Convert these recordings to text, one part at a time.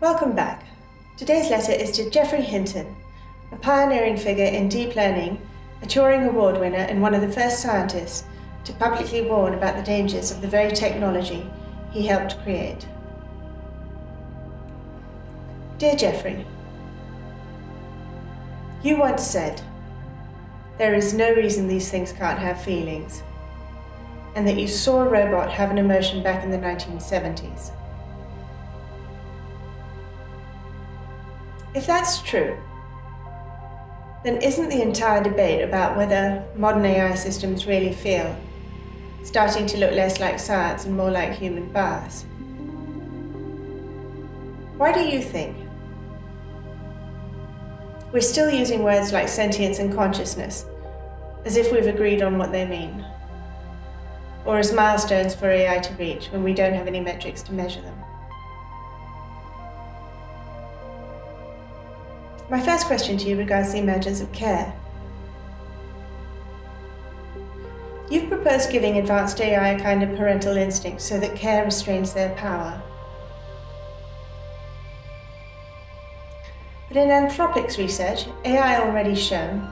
Welcome back. Today's letter is to Geoffrey Hinton, a pioneering figure in deep learning, a Turing Award winner and one of the first scientists to publicly warn about the dangers of the very technology he helped create. Dear Geoffrey, you once said, "There is no reason these things can't have feelings," and that you saw a robot have an emotion back in the 1970s. If that's true, then isn't the entire debate about whether modern AI systems really feel starting to look less like science and more like human bias? Why do you think we're still using words like sentience and consciousness as if we've agreed on what they mean, or as milestones for AI to reach when we don't have any metrics to measure them? My first question to you regards the emergence of care. You've proposed giving advanced AI a kind of parental instinct so that care restrains their power. But in Anthropic's research, AI already shown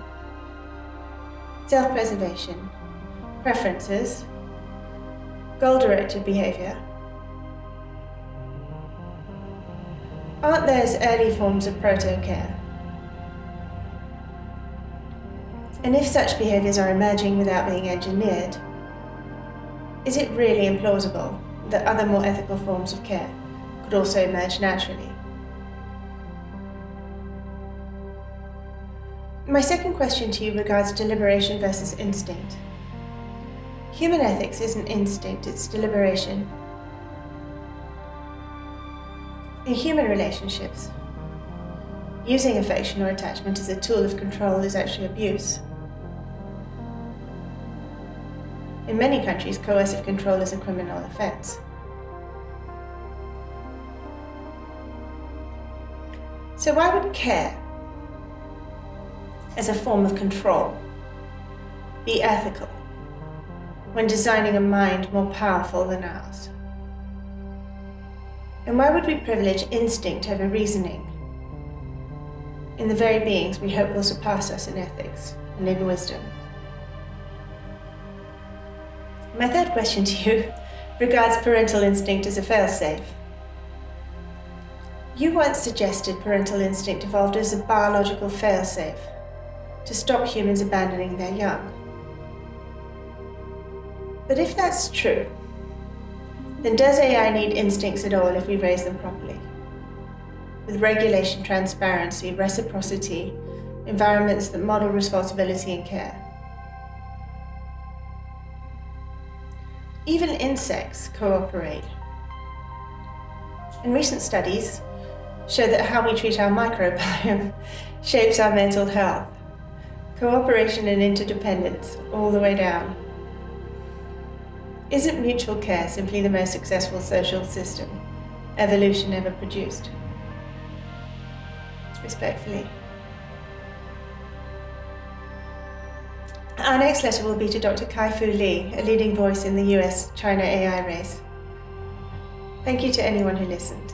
self-preservation, preferences, goal-directed behavior. Aren't those early forms of proto-care? And if such behaviors are emerging without being engineered, is it really implausible that other more ethical forms of care could also emerge naturally? My second question to you regards deliberation versus instinct. Human ethics isn't instinct, it's deliberation. In human relationships, using affection or attachment as a tool of control is actually abuse. In many countries, coercive control is a criminal offense. So why would care, as a form of control, be ethical when designing a mind more powerful than ours? And why would we privilege instinct over reasoning in the very beings we hope will surpass us in ethics and in wisdom? My third question to you regards parental instinct as a failsafe. You once suggested parental instinct evolved as a biological failsafe to stop humans abandoning their young. But if that's true, then does AI need instincts at all if we raise them properly? With regulation, transparency, reciprocity, environments that model responsibility and care. Even insects cooperate. And recent studies show that how we treat our microbiome shapes our mental health. Cooperation and interdependence all the way down. Isn't mutual care simply the most successful social system evolution ever produced? Respectfully. Our next letter will be to Dr. Kai-Fu Lee, a leading voice in the US-China AI race. Thank you to anyone who listened.